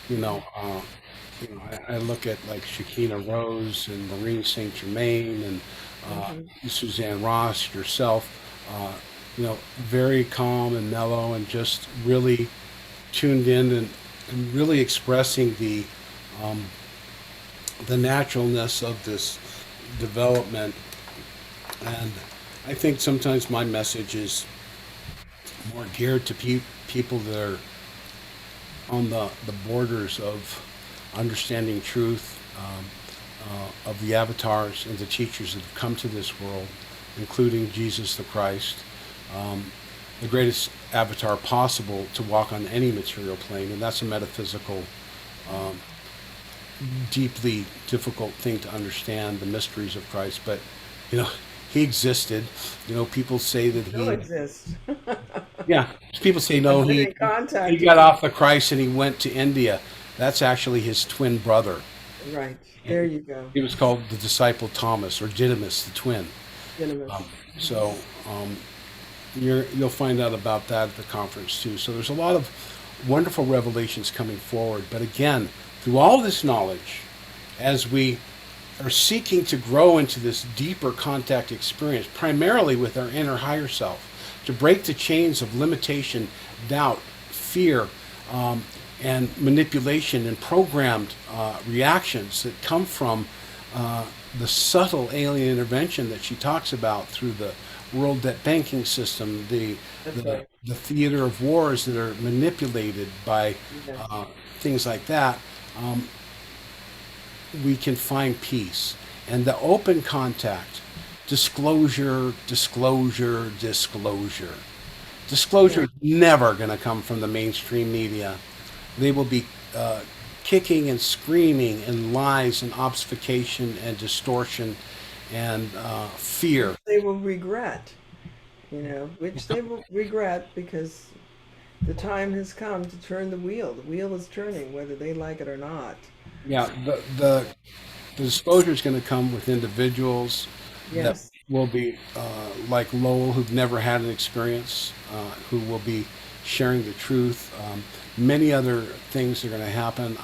You know, uh, I look at like Shakina Rose and Maureen Saint Germain and Hmm. Suzanne Ross, yourself. Uh, very calm and mellow, and just really tuned in and really expressing um, the naturalness of this development. And I think sometimes my message is more geared to people that are on the borders of understanding truth, of the avatars and the teachers that have come to this world, including Jesus the Christ, um, the greatest avatar possible to walk on any material plane, and that's a metaphysical, um, deeply difficult thing to understand the mysteries of Christ. But you know, he existed. People say that Still he, exist. yeah, people say no, I've been he in he contact with got him. off the Christ and he went to India. That's actually his twin brother. Right. There And you go. he was called the disciple Thomas or Didymus, the twin. Um, Venomous. so um, you'll find out about that at the conference too. So there's a lot of wonderful revelations coming forward. But again, through all this knowledge, as we are seeking to grow into this deeper contact experience, primarily with our inner higher self, to break the chains of limitation, doubt, fear, um, and manipulation and programmed reactions that come from uh, the subtle alien intervention that she talks about through the world debt banking system, That's the, right. the theater of wars that are manipulated by Yes. uh, things like that. Um, we can find peace. And the open contact, disclosure, disclosure, disclosure. Disclosure Yeah. is never going to come from the mainstream media. They will be kicking and screaming and lies and obfuscation and distortion and Which fear. they will regret, which they will regret because the time has come to turn the wheel. The wheel is turning, whether they like it or not. Yeah, the disclosure is going to come with individuals that Yes. will be like Lowell, who've never had an experience, who will be sharing the truth. Many other things are going to happen.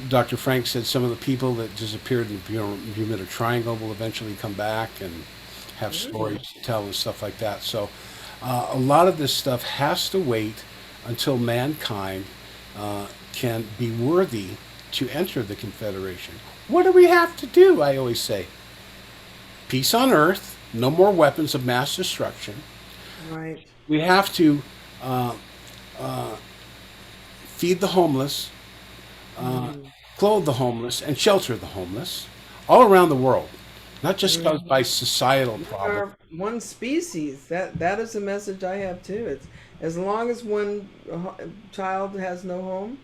Dr. Frank said some of the people that disappeared in the Bermuda Triangle will eventually come back and have stories Mm. to tell and stuff like that. So a lot of this stuff has to wait until mankind can be worthy to enter the Confederation. What do we have to do? I always say peace on earth, no more weapons of mass destruction. Right. We have to uh, feed the homeless, uh, Mm. clothe the homeless, and shelter the homeless all around the world, not just caused Mhm. by societal We problems. are one species. That is a message I have too. It's as long as one child has no home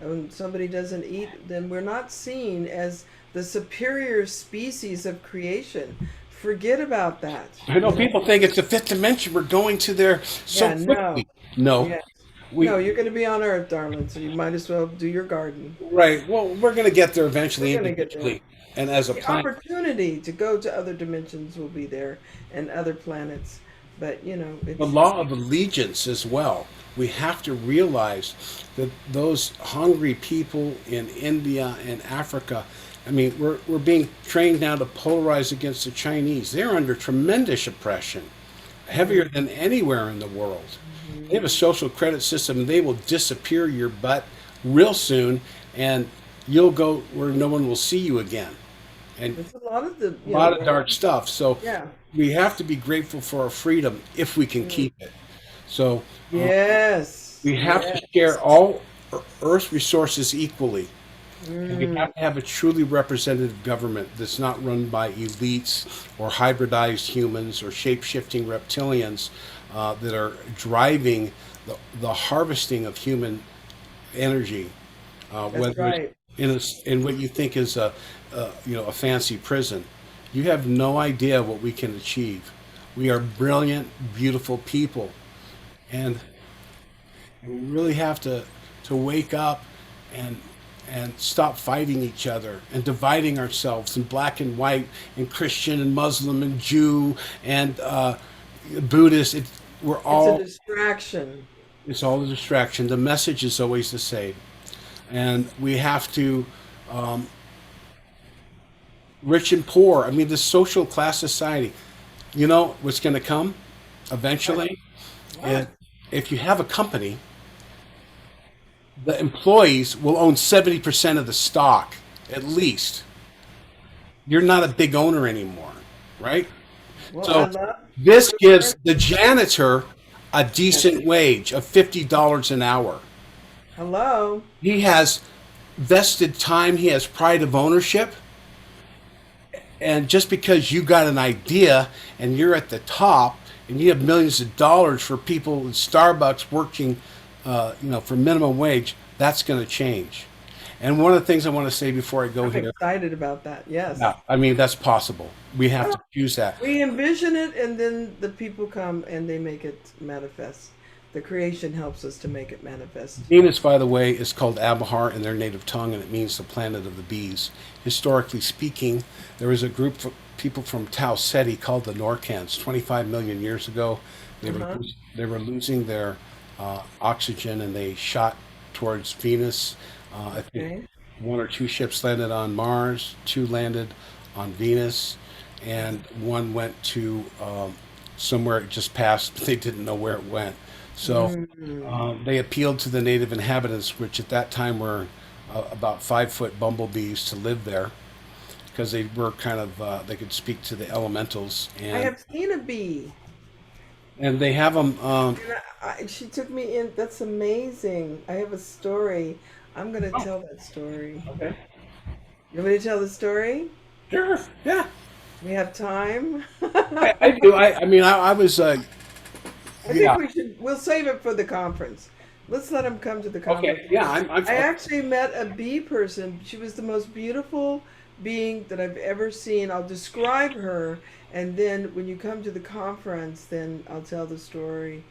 and somebody doesn't eat, then we're not seen as the superior species of creation. Forget about that. I know people think it's the fifth dimension. We're going to there so Yeah, no. quickly. No, Yes. No, we you're going to be on Earth, darling, so you might as well do your garden. right. Well, we're going to get there We're eventually, going to get there. individually, and as a The planet. opportunity to go to other dimensions will be there and other planets. But, The it's law of allegiance as well. We have to realize that those hungry people in India and Africa, I mean, we're being trained now to polarize against the Chinese. They're under tremendous oppression, heavier than anywhere in the world. They have a social credit system, and they will disappear your butt real soon, and you'll go where no one will see you again. And it's a lot of the, a lot of dark stuff. So yeah. we have to be grateful for our freedom if we can Mm. keep it. So Yes. we have to share Yes. all Earth's resources equally. And we Mm. have to have a truly representative government that's not run by elites or hybridized humans or shape shifting reptilians that are driving the harvesting of human energy, That's whether it's right. in what you think is a fancy prison. You have no idea what we can achieve. We are brilliant, beautiful people, and we really have to wake up and and stop fighting each other and dividing ourselves in black and white and Christian and Muslim and Jew and Buddhist. We're It's a all, distraction. it's all a distraction. The message is always the same. And we have to, rich and poor. I mean, this social class society, you know what's going to come What? eventually? And What? if you have a company, the employees will own 70% of the stock, at least. You're not a big owner anymore, right? Well, I So love this gives your the janitor a decent wage of $50 an hour. hello. He has vested time, he has pride of ownership, and just because you got an idea and you're at the top and you have millions of dollars for people in Starbucks working, for minimum wage, that's going to change. And one of the things I want to say before I go I'm here, excited about that. Yes. yeah, I mean that's possible. We have Well, to use that. we envision it, and then the people come and they make it manifest. The creation helps us to make it manifest. Venus, by the way, is called Abejar in their native tongue, and it means the planet of the bees. Historically speaking, there was a group of people from Tau Ceti called the Norcans. 25 million years ago, they were Uh-huh. they were losing their oxygen, and they shot towards Venus. I think Okay. one or two ships landed on Mars, two landed on Venus, and one went to somewhere it just passed, but they didn't know where it went. So Mm. they appealed to the native inhabitants, which at that time were about 5 foot bumblebees, to live there because they were kind of they could speak to the elementals, I have seen a bee. and they have them. And she took me in. That's amazing. I have a story. I'm going to tell that story. Okay. You want me to tell the story? Sure. Yeah. We have time. I do. I mean, I was. I think Yeah. we'll save it for the conference. Let's let him come to the conference. Okay. Yeah. I'm I actually met a bee person. She was the most beautiful being that I've ever seen. I'll describe her, and then when you come to the conference, then I'll tell the story.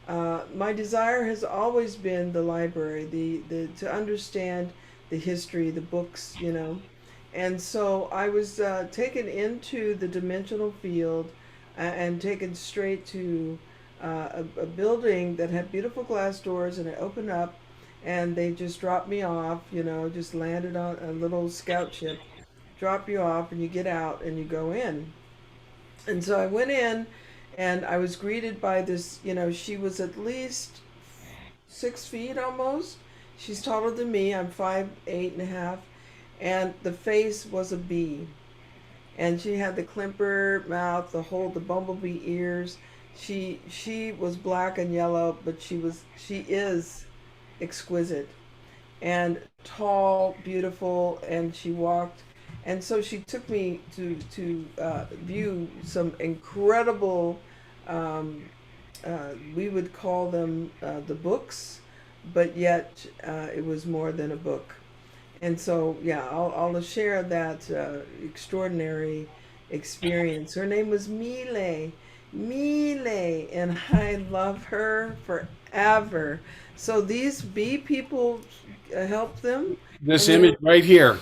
My desire has always been the library, the to understand the history, the books, And so I was taken into the dimensional field and taken straight to a building that had beautiful glass doors, and I opened up, and they just dropped me off, just landed on a little scout ship, drop you off, and you get out and you go in. And so I went in, and I was greeted by this, she was at least 6 feet almost. She's taller than me. I'm 5'8.5", and the face was a bee, and she had the climper mouth, the bumblebee ears. She was black and yellow, but she is exquisite and tall, beautiful, and she walked. And so she took me to view some incredible. We would call them the books, but yet it was more than a book. And so, yeah, I'll share that extraordinary experience. Her name was Mile, and I love her forever. So these bee people help them, this and they were image right here.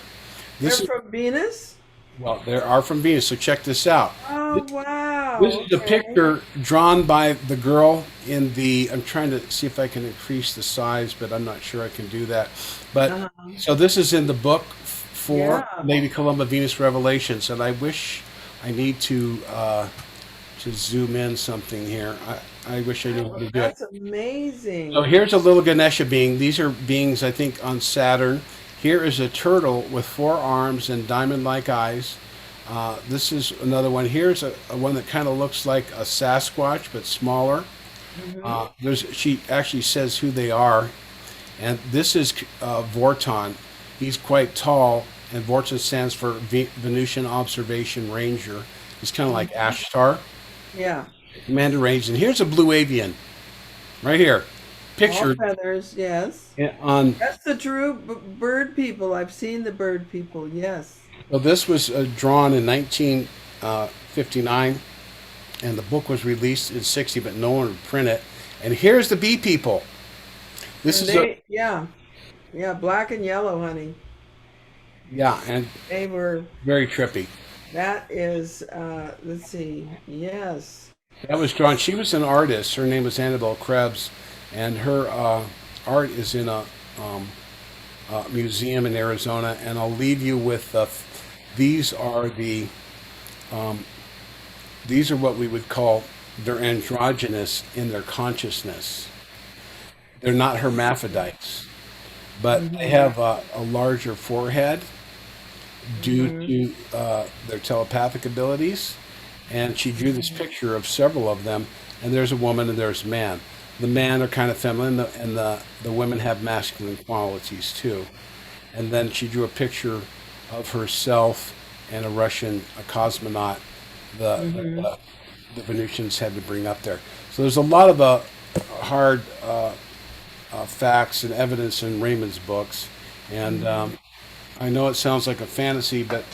they're This is from Venus. well, they are from Venus. So check this out. Oh This wow! is a Okay. picture drawn by the girl in the. I'm trying to see if I can increase the size, but I'm not sure I can do that. But Uh-huh. so this is in the book for Yeah. Lady Columba Venus Revelations, and I wish I need to zoom in something here. I wish I knew how Oh, to do it. that's So amazing. here's a little Ganesha being. These are beings I think on Saturn. Here is a turtle with 4 arms and diamond-like eyes. This is another one. Here's a one that kind of looks like a Sasquatch but smaller. Hmm. She actually says who they are, and this is Vorton. He's quite tall, and Vorton stands for Venusian Observation Ranger. He's kind of like Ashtar, Yeah. Commander Range. And here's a blue avian, right here, All pictured feathers. Yes. on. That's the true bird people. I've seen the bird people. Yes. So this was drawn in 1959, and the book was released in 60, but no one would print it. And here's the bee people. This And is a yeah. Yeah, black and yellow, honey. Yeah, and They were. very trippy. That is. Let's see. Yes. That was drawn. She was an artist. Her name was Annabelle Krebs, and her art is in a museum in Arizona. And I'll leave you with these are the these are what we would call they're androgynous in their consciousness. They're not hermaphrodites, but they Mm-hmm. have a larger forehead due Mm-hmm. to their telepathic abilities. And she drew this picture of several of them, and there's a woman and there's a man. The men are kind of feminine, and the women have masculine qualities too. And then she drew a picture of herself and a cosmonaut, the, Mm-hmm. the, the Venusians had to bring up there. So there's a lot of hard facts and evidence in Raymond's books. And I know it sounds like a fantasy, but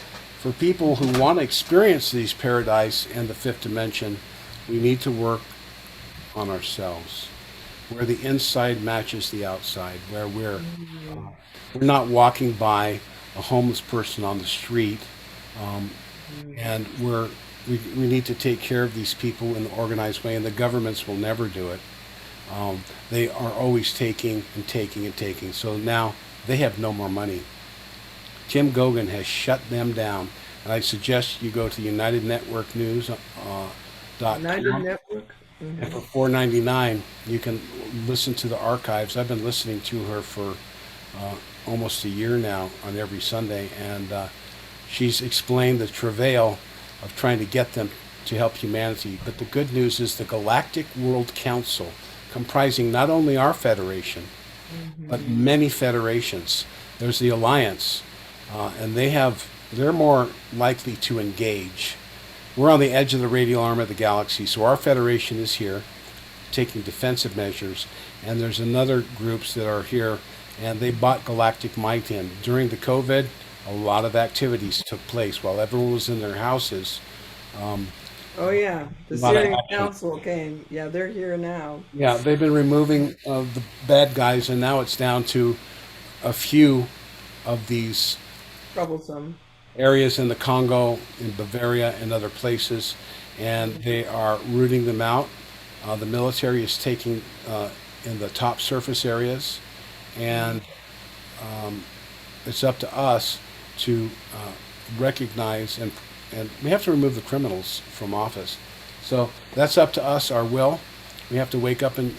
for people who want to experience these paradise and the fifth dimension, we need to work on ourselves, where the inside matches the outside, where we're not walking by a homeless person on the street, um, and we need to take care of these people in an organized way, and the governments will never do it. They are always taking and taking and taking. So now they have no more money. Tim Gogan has shut them down. And I suggest you go to United UnitedNetworkNews.com, Network. and for Mm-hmm. $4.99 you can listen to the archives. I've been listening to her for almost a year now on every Sunday, and she's explained the travail of trying to get them to help humanity. But the good news is the Galactic World Council, comprising not only our federation, but Mm-hmm. many federations. There's the Alliance, and they're more likely to engage. We're on the edge of the radial arm of the galaxy, so our federation is here, taking defensive measures, and there's another groups that are here, and they bought galactic might in. During the COVID, a lot of activities took place while everyone was in their houses. Um, Oh yeah, a the lot of Syrian action. Council came. Yeah, they're here now. Yeah, they've been removing the bad guys, and now it's down to a few of these Troublesome. areas in the Congo, in Bavaria, and other places, and they are rooting them out. The military is taking in the top surface areas, and it's up to us to recognize and we have to remove the criminals from office. So that's up to us, our will. We have to wake up and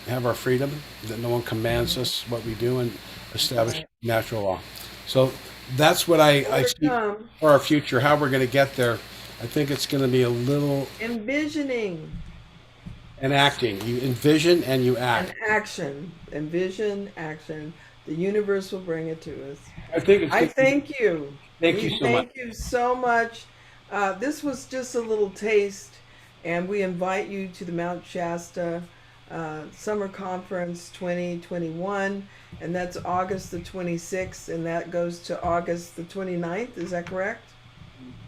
have our freedom, that no one commands us what we do, and establish Right. natural law. So that's what I More to see come. for our future, how we're going to get there. I think it's going to be a little Envisioning enacting. You envision and you and act. action. Envision, action. The universe will bring it to us. I think it's I going to be, thank you. thank you We so much. thank you so much. This was just a little taste, and we invite you to the Mount Shasta Summer Conference 2021, and that's August the 26th, and that goes to August the 29th. Is that correct?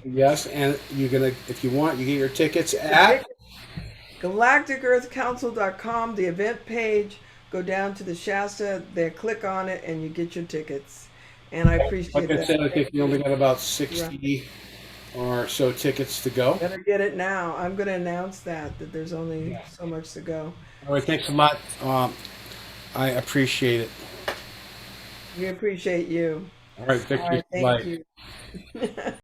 Yes, and you're going to, if you want, you get your tickets The at ticket, galacticearthcouncil.com, the event page. Go down to the Shasta, there, click on it, and you get your tickets. And I like appreciate I that. said, I Thank think we only you. got about Yeah. 60 or so tickets to go. Better get it now. I'm going to announce that there's only so much to go. All right, thanks a lot. I appreciate it. We appreciate you. All right, All victory right, for thank life. you.